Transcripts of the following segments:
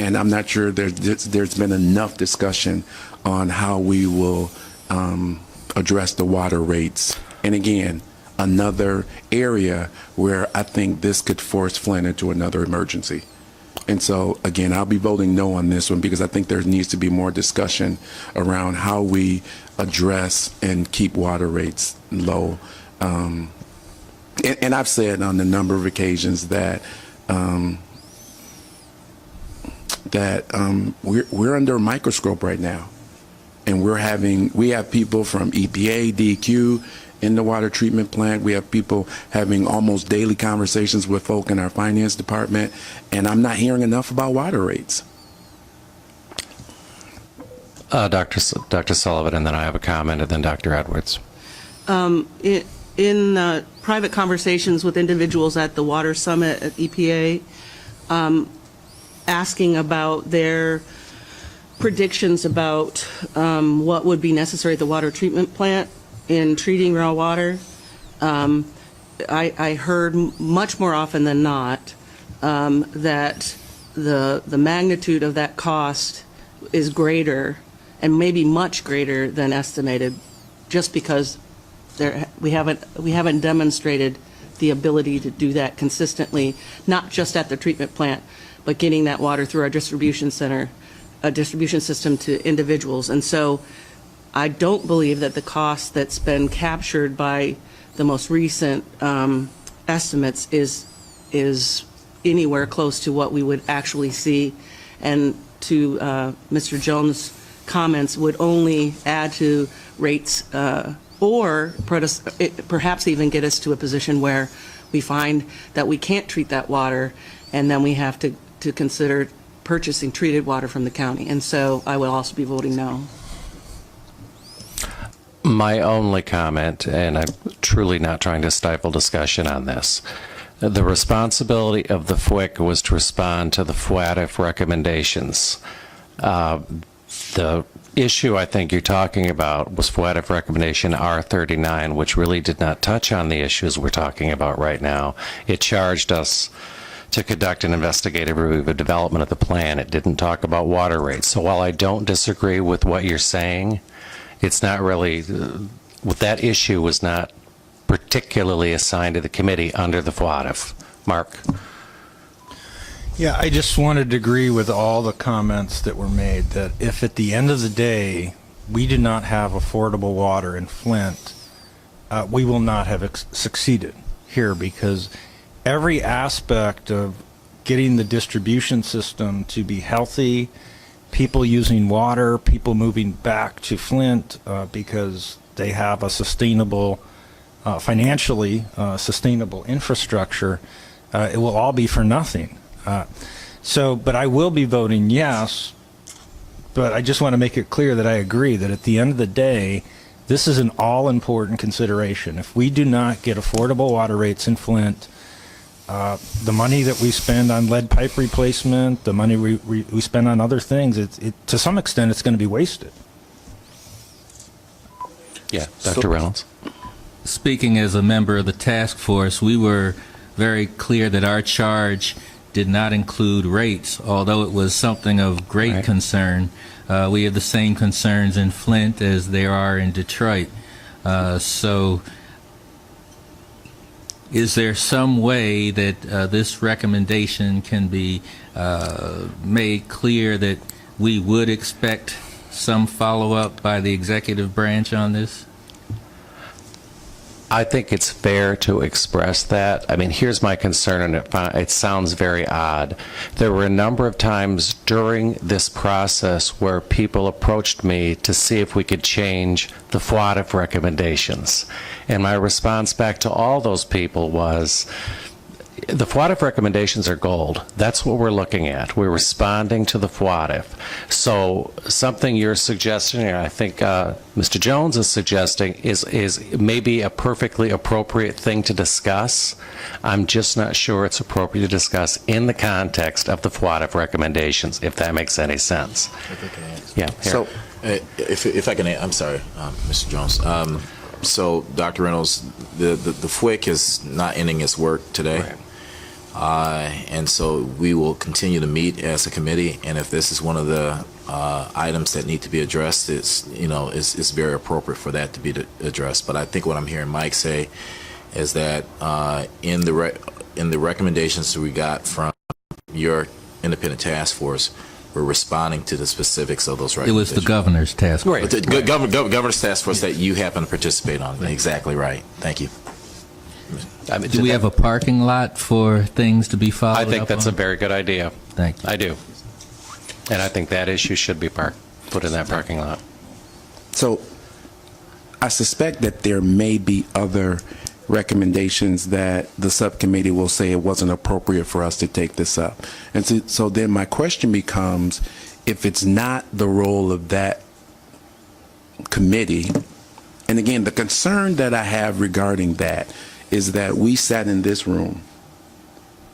And I'm not sure there's been enough discussion on how we will address the water rates. And again, another area where I think this could force Flint into another emergency. And so, again, I'll be voting no on this one because I think there needs to be more discussion around how we address and keep water rates low. And I've said on a number of occasions that we're under a microscope right now, and we have people from EPA, DEQ in the water treatment plant. We have people having almost daily conversations with folk in our finance department, and I'm not hearing enough about water rates. Dr. Sullivan, and then I have a comment, and then Dr. Edwards. In private conversations with individuals at the Water Summit at EPA, asking about their predictions about what would be necessary at the water treatment plant in treating raw water, I heard much more often than not that the magnitude of that cost is greater, and maybe much greater than estimated, just because we haven't demonstrated the ability to do that consistently, not just at the treatment plant, but getting that water through our distribution system to individuals. And so I don't believe that the cost that's been captured by the most recent estimates is anywhere close to what we would actually see. And to Mr. Jones' comments, would only add to rates or perhaps even get us to a position where we find that we can't treat that water, and then we have to consider purchasing treated water from the county. And so I will also be voting no. My only comment, and I'm truly not trying to stifle discussion on this, the responsibility of the FWICC was to respond to the FWATF recommendations. The issue I think you're talking about was FWATF recommendation R39, which really did not touch on the issues we're talking about right now. It charged us to conduct an investigative review of the development of the plan. It didn't talk about water rates. So while I don't disagree with what you're saying, it's not really, that issue was not particularly assigned to the committee under the FWATF. Mark. Yeah, I just wanted to agree with all the comments that were made, that if at the end of the day we do not have affordable water in Flint, we will not have succeeded here, because every aspect of getting the distribution system to be healthy, people using water, people moving back to Flint because they have a sustainable, financially sustainable infrastructure, it will all be for nothing. But I will be voting yes, but I just want to make it clear that I agree that at the end of the day, this is an all-important consideration. If we do not get affordable water rates in Flint, the money that we spend on lead pipe replacement, the money we spend on other things, to some extent it's going to be wasted. Yeah, Dr. Reynolds. Speaking as a member of the task force, we were very clear that our charge did not include rates, although it was something of great concern. We have the same concerns in Flint as there are in Detroit. So is there some way that this recommendation can be made clear that we would expect some follow-up by the executive branch on this? I think it's fair to express that. I mean, here's my concern, and it sounds very odd. There were a number of times during this process where people approached me to see if we could change the FWATF recommendations. And my response back to all those people was, the FWATF recommendations are gold. That's what we're looking at. We're responding to the FWATF. So something you're suggesting, and I think Mr. Jones is suggesting, is maybe a perfectly appropriate thing to discuss. I'm just not sure it's appropriate to discuss in the context of the FWATF recommendations, if that makes any sense. Yeah. So, if I can, I'm sorry, Mr. Jones. So, Dr. Reynolds, the FWICC is not ending its work today. Right. And so we will continue to meet as a committee, and if this is one of the items that need to be addressed, it's very appropriate for that to be addressed. But I think what I'm hearing Mike say is that in the recommendations we got from your independent task force, we're responding to the specifics of those It was recommendations. the governor's task force. But the governor's task force that you happen to participate on. Exactly right. Thank you. I mean, Do we have a parking lot for things to be followed I up think that's a on? very good idea. Thank you. I do. And I think that issue should be put in that parking lot. So I suspect that there may be other recommendations that the subcommittee will say it wasn't appropriate for us to take this up. And so then my question becomes, if it's not the role of that committee, and again, the concern that I have regarding that is that we sat in this room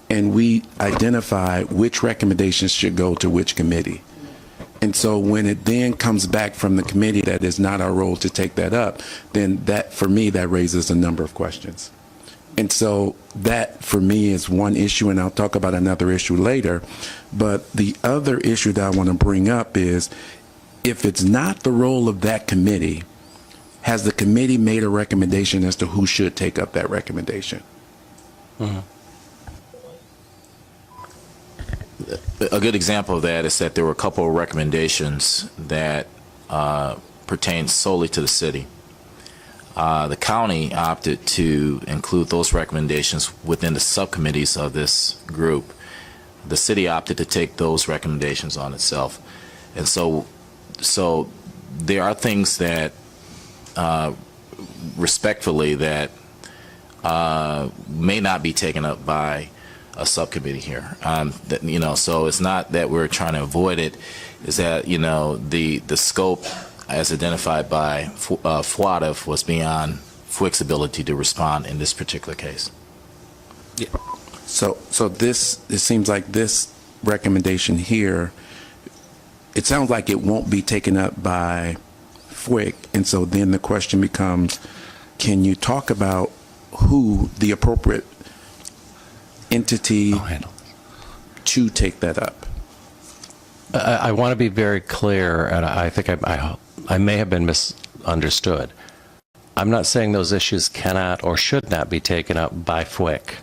and we identified which recommendations should go to which committee. And so when it then comes back from the committee that is not our role to take that up, then that, for me, that raises a number of questions. And so that, for me, is one issue, and I'll talk about another issue later. But the other issue that I want to bring up is, if it's not the role of that committee, has the committee made a recommendation as to who should take up that recommendation? Mm-hmm. A good example of that is that there were a couple of recommendations that pertain solely to the city. The county opted to include those recommendations within the subcommittees of this group. The city opted to take those recommendations on itself. And so there are things that, respectfully, that may not be taken up by a subcommittee here. So it's not that we're trying to avoid it. Is that the scope as identified by FWICC was beyond FWICC's ability to respond in this particular case. Yeah. So it seems like this recommendation here, it sounds like it won't be taken up by FWICC, and so then the question becomes, can you talk about who the appropriate entity to take that up? I want to be very clear, and I think I may have been misunderstood. I'm not saying those issues cannot or should not be taken up by FWICC.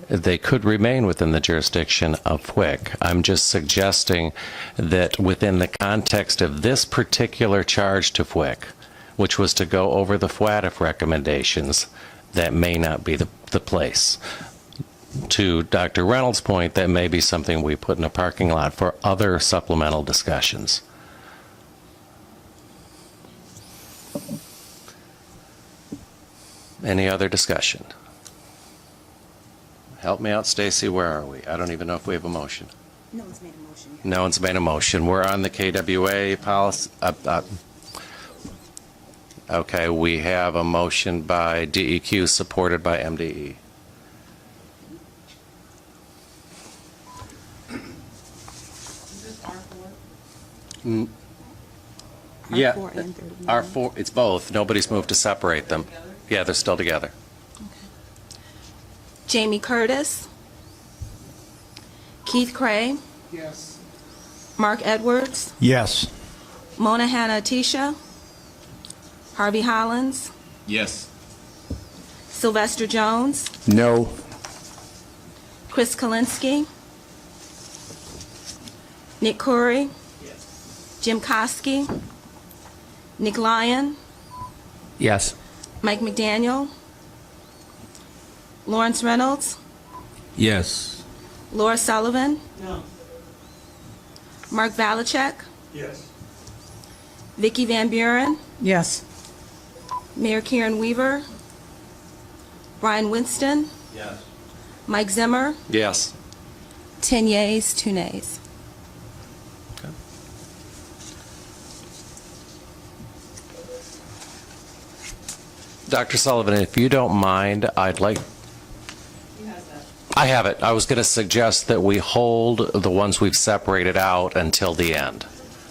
They could remain within the jurisdiction of FWICC. I'm just suggesting that within the context of this particular charge to FWICC, which was to go over the FWATF recommendations, that may not be the place. To Dr. Reynolds' point, that may be something we put in a parking lot for other supplemental discussions. Any other discussion? Help me out, Stacy. Where are we? I don't even know if we have a motion. No one's made a motion yet. No one's made a motion. We're on the KWA policy. Okay, we have a motion by DEQ supported by MDE. Yeah, R4 and 39. R4, it's both. Nobody's moved to separate them. Yeah, they're still together. Jamie Curtis. Keith Cray. Yes. Mark Edwards. Yes. Mona Hanna Atisha. Harvey Hollins. Yes. Sylvester Jones. No. Chris Kalinsky. Nick Curry. Jim Koski. Nick Lyon. Yes. Mike McDaniel. Lawrence Reynolds. Yes. Laura Sullivan. No. Mark Valachek. Yes. Vicky Van Buren. Yes. Mayor Karen Weaver. Brian Winston. Yes. Mike Zimmer. Yes. 10 yeas, 2 nays. Dr. Sullivan, if you don't mind, I'd like... I have it. I was going to suggest that we hold the ones we've separated out until the end.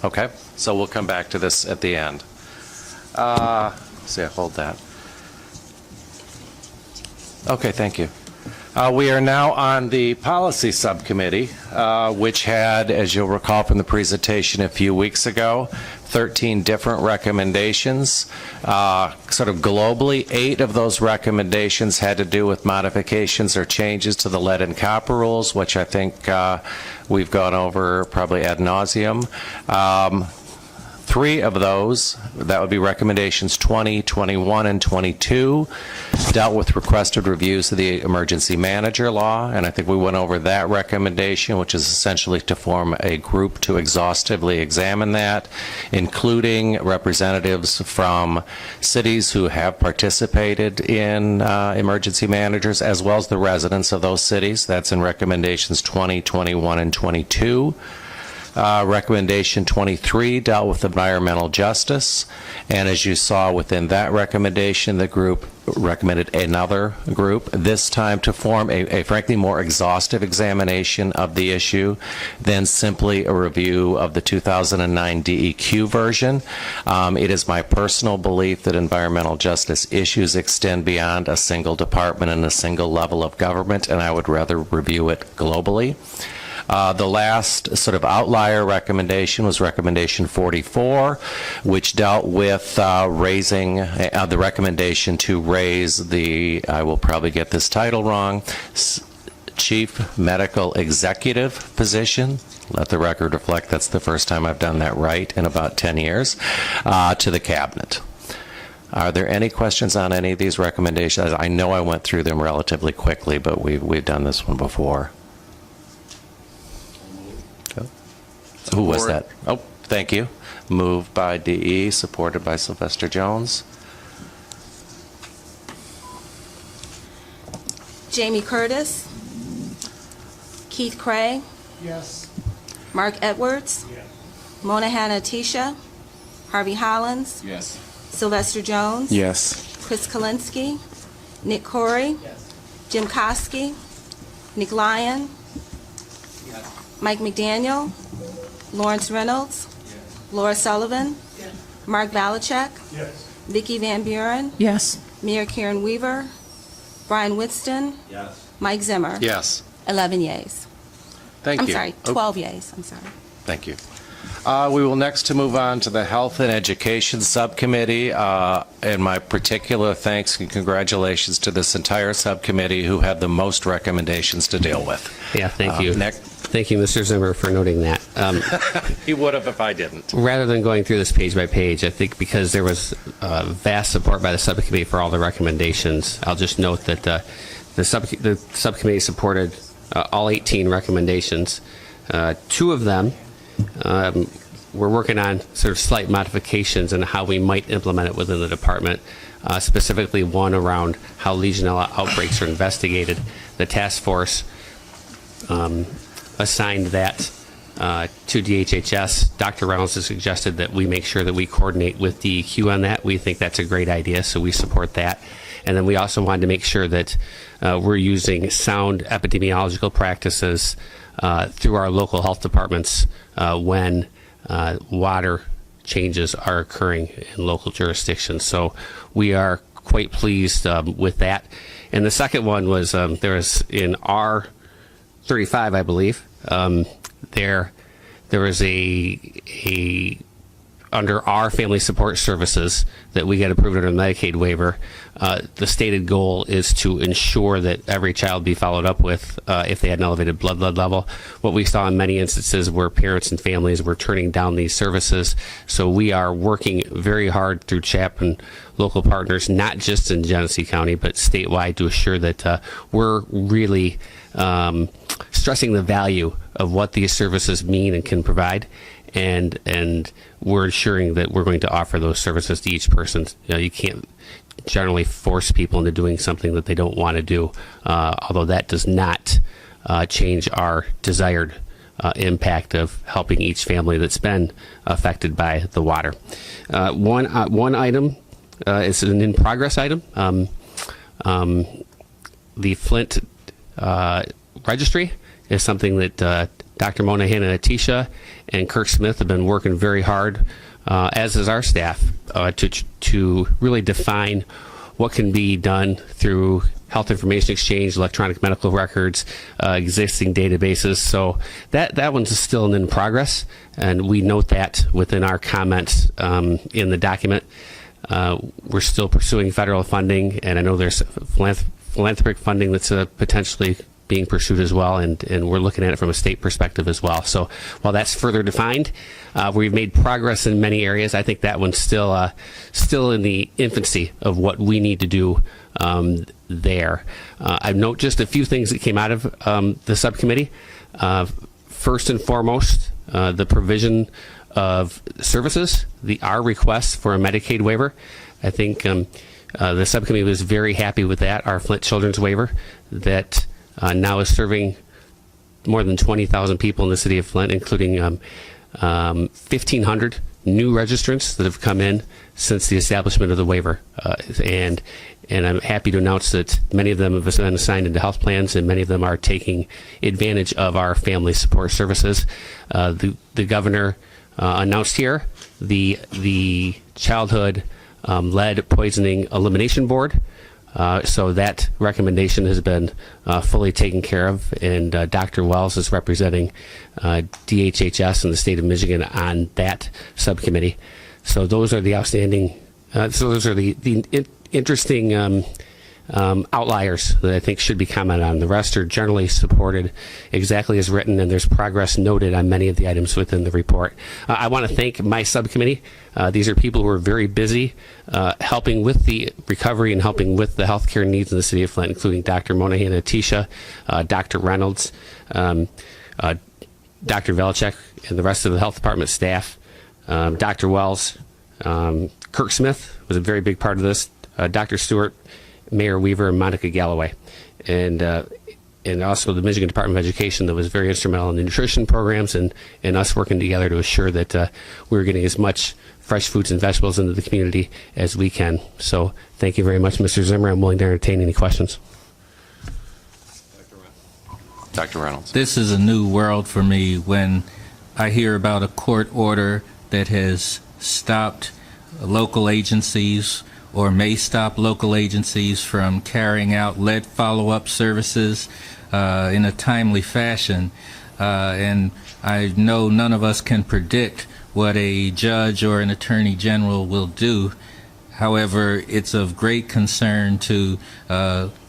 Okay? So we'll come back to this at the end. See, I hold that. Okay, thank you. We are now on the Policy Subcommittee, which had, as you'll recall from the presentation a few weeks ago, 13 different recommendations. Sort of globally, 8 of those recommendations had to do with modifications or changes to the lead and copper rules, which I think we've gone over probably ad nauseum. 3 of those, that would be recommendations 20, 21, and 22, dealt with requested reviews of the emergency manager law, and I think we went over that recommendation, which is essentially to form a group to exhaustively examine that, including representatives from cities who have participated in emergency managers, as well as the residents of those cities. That's in recommendations 20, 21, and 22. Recommendation 23 dealt with environmental justice, and as you saw within that recommendation, the group recommended another group, this time to form a frankly more exhaustive examination of the issue than simply a review of the 2009 DEQ version. It is my personal belief that environmental justice issues extend beyond a single department and a single level of government, and I would rather review it globally. The last sort of outlier recommendation was recommendation 44, which dealt with raising the recommendation to raise the, I will probably get this title wrong, Chief Medical Executive position. Let the record reflect that's the first time I've done that right in about 10 years, to the Cabinet. Are there any questions on any of these recommendations? I know I went through them relatively quickly, but we've done this one before. Who was that? Oh, thank you. Moved by DE, supported by Sylvester Jones. Jamie Curtis. Keith Cray. Yes. Mark Edwards. Yes. Mona Hanna-Attisha. Harvey Hollins. Yes. Sylvester Jones. Yes. Chris Kalinsky. Nick Corey. Yes. Jim Koski. Nick Lyon. Mike McDaniel. Lawrence Reynolds. Laura Sullivan. Mark Valachek. Yes. Vicki Van Buren. Yes. Mayor Karen Weaver. Brian Winston. Yes. Mike Zimmer. Yes. 11 yeas. Thank I'm you. sorry, Oh, 12 yeas. I'm sorry. Thank you. We will next to move on to the Health and Education Subcommittee, and my particular thanks and congratulations to this entire subcommittee who had the most recommendations to deal with. Yeah, thank you. Nick? Thank you, Mr. Zimmer, for noting that. He would have if I didn't. Rather than going through this page by page, I think because there was vast support by the subcommittee for all the recommendations, I'll just note that the subcommittee supported all 18 recommendations. 2 of them we're working on sort of slight modifications in how we might implement it within the department, specifically one around how Legionella outbreaks are investigated. The task force assigned that to DHHS. Dr. Reynolds has suggested that we make sure that we coordinate with DEQ on that. We think that's a great idea, so we support that. And then we also wanted to make sure that we're using sound epidemiological practices through our local health departments when water changes are occurring in local jurisdictions. So we are quite pleased with that. And the second one was there was in R35, I believe, there was a under our family support services that we got approved under the Medicaid waiver. The stated goal is to ensure that every child be followed up with if they had an elevated blood level. What we saw in many instances were parents and families were turning down these services. So we are working very hard through CHAP and local partners, not just in Genesee County, but statewide, to assure that we're really stressing the value of what these services mean and can provide. And we're ensuring that we're going to offer those services to each person. You can't generally force people into doing something that they don't want to do, although that does not change our desired impact of helping each family that's been affected by the water. One item is an in-progress item. The Flint registry is something that Dr. Mona Hanna-Attisha and Kirk Smith have been working very hard, as is our staff, to really define what can be done through health information exchange, electronic medical records, existing databases. So that one's still in progress, and we note that within our comments in the document. We're still pursuing federal funding, and I know there's philanthropic funding that's potentially being pursued as well, and we're looking at it from a state perspective as well. So while that's further defined, we've made progress in many areas. I think that one's still in the infancy of what we need to do there. I note just a few things that came out of the subcommittee. First and foremost, the provision of services, our request for a Medicaid waiver. I think the subcommittee was very happy with that, our Flint Children's waiver, that now is serving more than 20,000 people in the city of Flint, including 1,500 new registrants that have come in since the establishment of the waiver. And I'm happy to announce that many of them have been assigned into health plans, and many of them are taking advantage of our family support services. The governor announced here the Childhood Lead Poisoning Elimination Board. So that recommendation has been fully taken care of, and Dr. Wells is representing DHHS in the state of Michigan on that subcommittee. So those are the outstanding, those are the interesting outliers that I think should be commented on. The rest are generally supported exactly as written, and there's progress noted on many of the items within the report. I want to thank my subcommittee. These are people who are very busy helping with the recovery and helping with the healthcare needs in the city of Flint, including Dr. Monahan Atisha, Dr. Reynolds, Dr. Velichek, and the rest of the health department staff, Dr. Wells, Kirk Smith was a very big part of this, Dr. Stewart, Mayor Weaver, and Monica Galloway, and also the Michigan Department of Education that was very instrumental in the nutrition programs and us working together to assure that we were getting as much fresh fruits and vegetables into the community as we can. So thank you very much, Mr. Zimmer. I'm willing to entertain any questions. Dr. Reynolds. This is a new world for me when I hear about a court order that has stopped local agencies or may stop local agencies from carrying out lead follow-up services in a timely fashion. And I know none of us can predict what a judge or an attorney general will do. However, it's of great concern to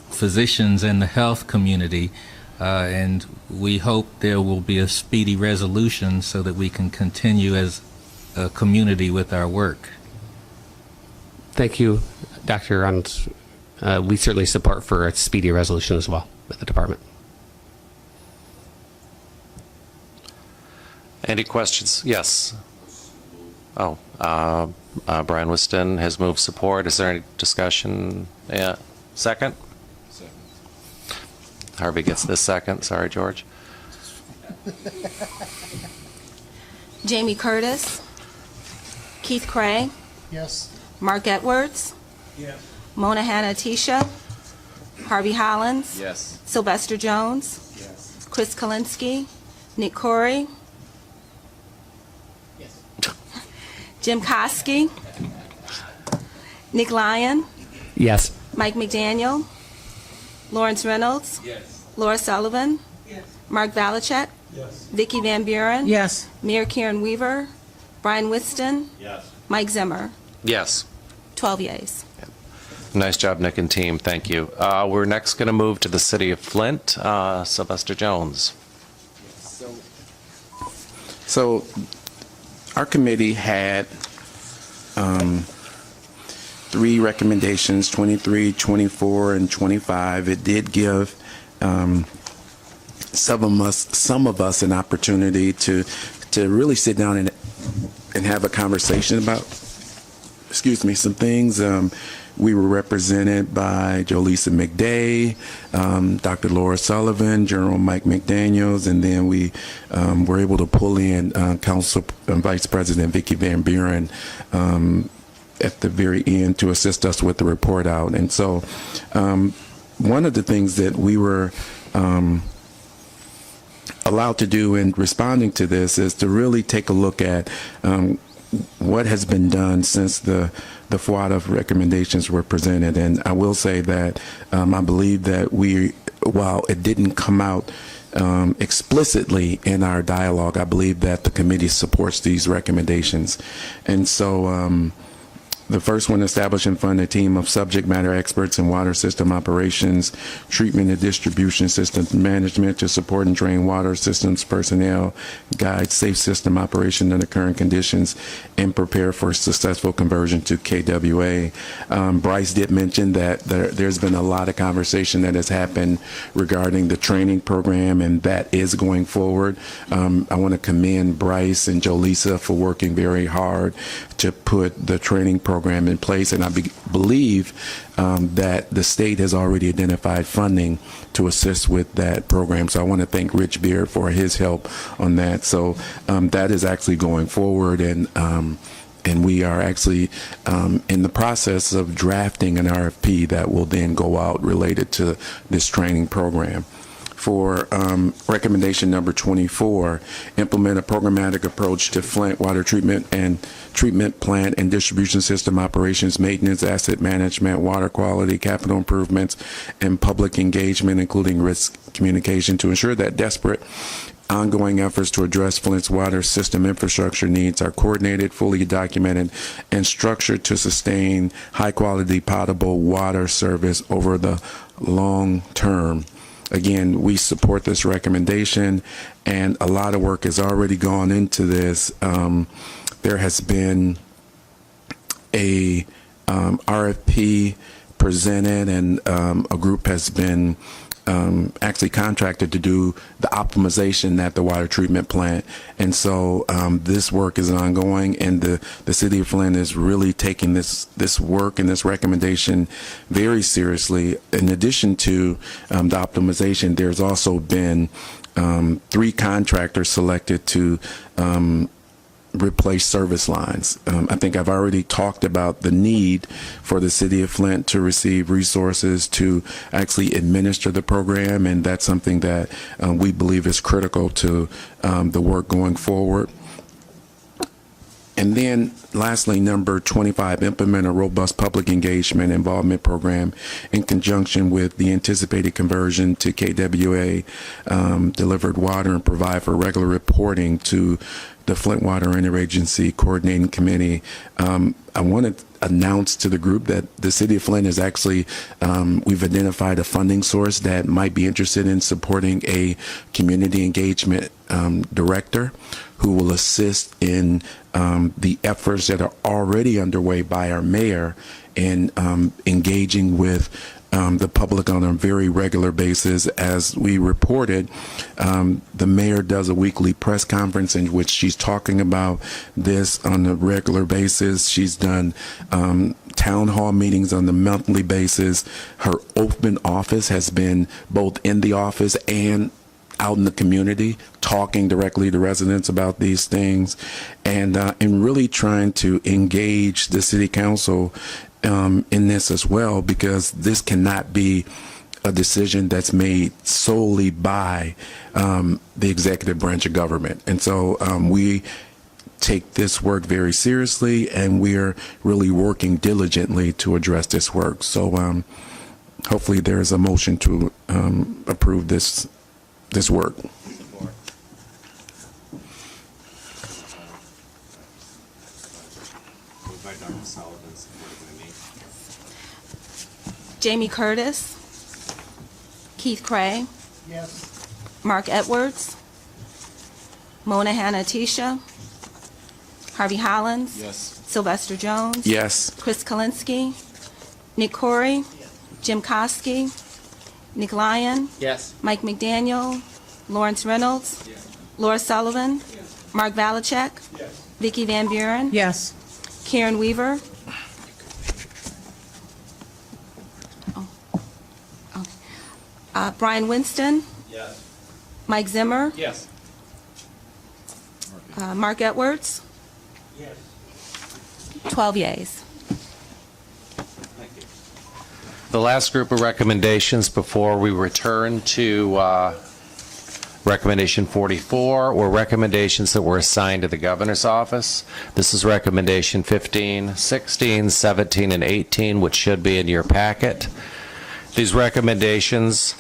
physicians and the health community, and we hope there will be a speedy resolution so that we can continue as a community with our work. Thank you, Dr. Reynolds. We certainly support for a speedy resolution as well with the department. Any questions? Yes. Oh, Brian Whiston has moved support. Is there any discussion? Yeah. Second? Second. Harvey gets this second. Sorry, George. Jamie Curtis. Keith Cray. Yes. Mark Edwards. Yes. Mona Hanna Atisha. Harvey Hollins. Yes. Sylvester Jones. Yes. Chris Kalinsky. Nick Corey. Yes. Jim Koski. Nick Lyon. Yes. Mike McDaniel. Lawrence Reynolds. Yes. Laura Sullivan. Yes. Mark Valichek. Yes. Vicki Van Buren. Yes. Mayor Karen Weaver. Brian Whiston. Yes. Mike Zimmer. Yes. 12 yeas. Nice job, Nick and team. Thank you. We're next going to move to the city of Flint. Sylvester Jones. So our committee had 3 recommendations, 23, 24, and 25. It did give some of us an opportunity to really sit down and have a conversation about, some things. We were represented by Jolisa McDay, Dr. Laura Sullivan, General Mike McDaniels, and then we were able to pull in Council Vice President Vicki Van Buren at the very end to assist us with the report out. And so one of the things that we were allowed to do in responding to this is to really take a look at what has been done since the FWATA recommendations were presented. And I will say that I believe that while it didn't come out explicitly in our dialogue, I believe that the committee supports these recommendations. And so the first one, establish and fund a team of subject matter experts in water system operations, treatment and distribution system management to support and train water systems personnel, guide safe system operation under current conditions, and prepare for successful conversion to KWA. Bryce did mention that there's been a lot of conversation that has happened regarding the training program, and that is going forward. I want to commend Bryce and Jolisa for working very hard to put the training program in place, and I believe that the state has already identified funding to assist with that program. So I want to thank Rich Beard for his help on that. So that is actually going forward, and we are actually in the process of drafting an RFP that will then go out related to this training program. For recommendation number 24, implement a programmatic approach to Flint water treatment plant and distribution system operations, maintenance, asset management, water quality, capital improvements, and public engagement, including risk communication, to ensure that desperate ongoing efforts to address Flint's water system infrastructure needs are coordinated, fully documented, and structured to sustain high-quality potable water service over the long term. Again, we support this recommendation, and a lot of work has already gone into this. There has been a RFP presented, and a group has been actually contracted to do the optimization at the water treatment plant. And so this work is ongoing, and the city of Flint is really taking this work and this recommendation very seriously. In addition to the optimization, there's also been 3 contractors selected to replace service lines. I think I've already talked about the need for the city of Flint to receive resources to actually administer the program, and that's something that we believe is critical to the work going forward. And then lastly, number 25, implement a robust public engagement involvement program in conjunction with the anticipated conversion to KWA delivered water, and provide for regular reporting to the Flint Water Interagency Coordinating Committee. I want to announce to the group that the city of Flint is actually, we've identified a funding source that might be interested in supporting a community engagement director who will assist in the efforts that are already underway by our mayor in engaging with the public on a very regular basis. As we reported, the mayor does a weekly press conference in which she's talking about this on a regular basis. She's done town hall meetings on a monthly basis. Her open office has been both in the office and out in the community, talking directly to residents about these things, and really trying to engage the city council in this as well, because this cannot be a decision that's made solely by the executive branch of government. And so we take this work very seriously, and we're really working diligently to address this work. So hopefully there is a motion to approve this work. Jamie Curtis. Keith Cray. Yes. Mark Edwards. Mona Hanna-Attisha. Harvey Hollins. Yes. Sylvester Jones. Yes. Chris Kalinsky. Nick Corey. Jim Kosky. Nick Lyon. Yes. Mike McDaniel. Lawrence Reynolds. Laura Sullivan. Mark Valachek. Vicky Van Buren. Yes. Karen Weaver. Brian Winston. Yes. Mike Zimmer. Yes. Mark Edwards. Yes. 12 yeas. The last group of recommendations before we return to Recommendation 44 were recommendations that were assigned to the governor's office. This is recommendation 15, 16, 17, and 18, which should be in your packet. These recommendations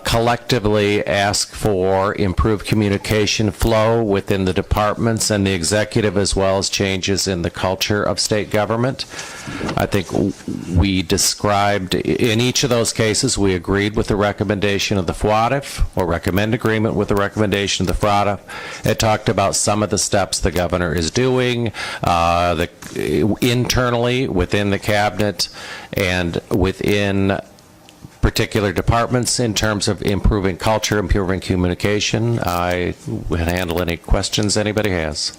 collectively ask for improved communication flow within the departments and the executive, as well as changes in the culture of state government. I think we described, in each of those cases, we agreed with the recommendation of the FWICC, or recommend agreement with the recommendation of the FWICC. It talked about some of the steps the governor is doing internally within the cabinet and within particular departments in terms of improving culture, improving communication. I would handle any questions anybody has.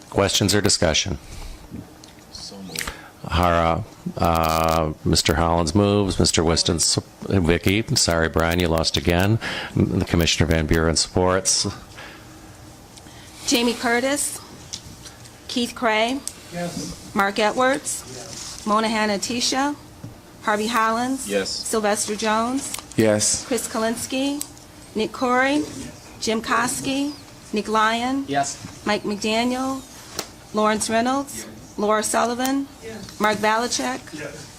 Questions or discussion? Mr. Hollins moves. Mr. Whiston's, Vicky, sorry, Brian, you lost again. The Commissioner Van Buren supports. Jamie Curtis. Keith Cray. Yes. Mark Edwards. Monahan Atisha. Harvey Hollins. Yes. Sylvester Jones. Yes. Chris Kalinsky. Nick Corey. Jim Koski. Nick Lyon. Yes. Mike McDaniel. Lawrence Reynolds. Laura Sullivan. Mark Valachek.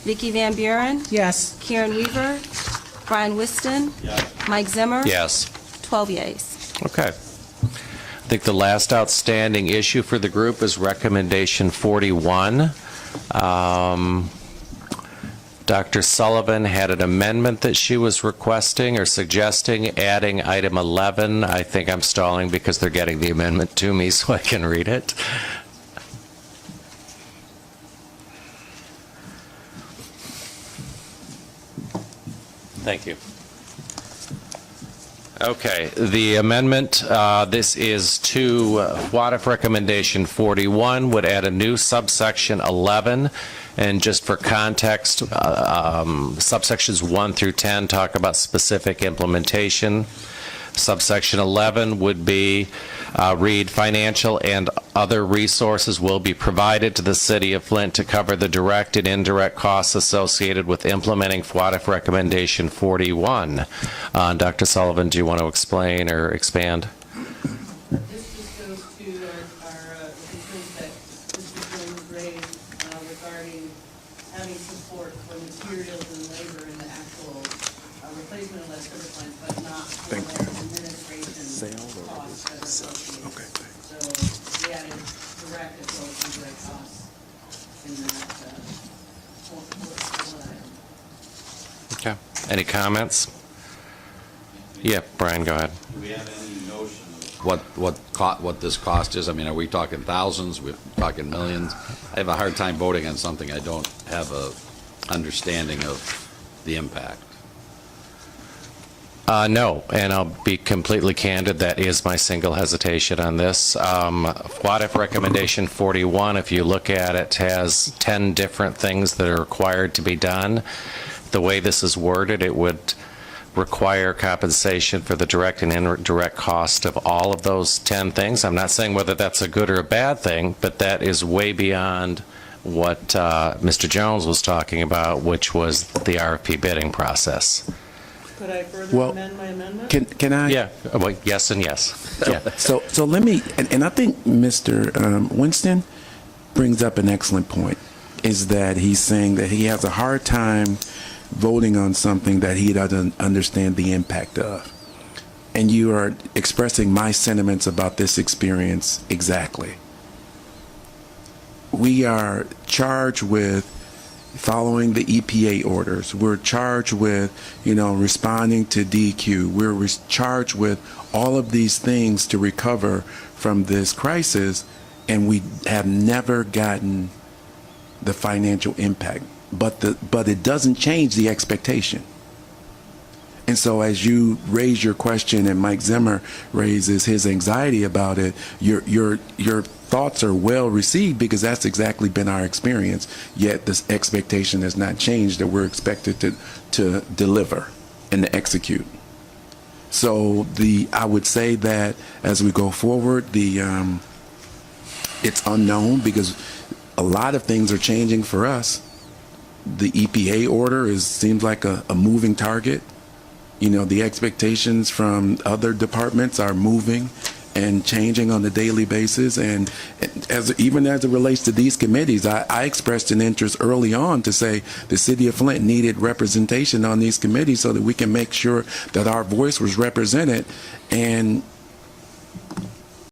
Vicky Van Buren. Yes. Karen Weaver. Brian Whiston. Mike Zimmer. Yes. 12 yeas. Okay. I think the last outstanding issue for the group is recommendation 41. Dr. Sullivan had an amendment that she was requesting or suggesting, adding item 11. I think I'm stalling because they're getting the amendment to me so I can read it. Thank you. Okay, the amendment, this is to WADF recommendation 41, would add a new subsection 11. And just for context, subsections 1 through 10 talk about specific implementation. Subsection 11 would be, read, financial and other resources will be provided to the City of Flint to cover the direct and indirect costs associated with implementing FWADF Recommendation 41. Dr. Sullivan, do you want to explain or expand? This just goes to our concerns that Mr. Jones raised regarding having support for materials and labor in the actual replacement of lead service lines, but not for Thank like you. administration costs that are associated. Okay, thanks. So we added direct as well as indirect costs in that one item. Okay. Any comments? Yeah, Brian, go ahead. Do we have any notion of what this cost is? I mean, are we talking thousands? We're talking millions? I have a hard time voting on something I don't have a understanding of the impact. No, and I'll be completely candid, that is my single hesitation on this. WADF Recommendation 41, if you look at it, has 10 different things that are required to be done. The way this is worded, it would require compensation for the direct and indirect cost of all of those 10 things. I'm not saying whether that's a good or a bad thing, but that is way beyond what Mr. Jones was talking about, which was the RFP bidding process. Could I further amend my amendment? Can I? Yeah, well, yes and yes. Yeah. So let me, and I think Mr. Winston brings up an excellent point, is that he's saying that he has a hard time voting on something that he doesn't understand the impact of. And you are expressing my sentiments about this experience exactly. We are charged with following the EPA orders. We're charged with, responding to DQ. We're charged with all of these things to recover from this crisis, and we have never gotten the financial impact. But it doesn't change the expectation. And so as you raise your question and Mike Zimmer raises his anxiety about it, your thoughts are well received, because that's exactly been our experience. Yet this expectation has not changed, that we're expected to deliver and to execute. So I would say that as we go forward, it's unknown, because a lot of things are changing for us. The EPA order seems like a moving target. The expectations from other departments are moving and changing on a daily basis. And even as it relates to these committees, I expressed an interest early on to say the city of Flint needed representation on these committees so that we can make sure that our voice was represented. And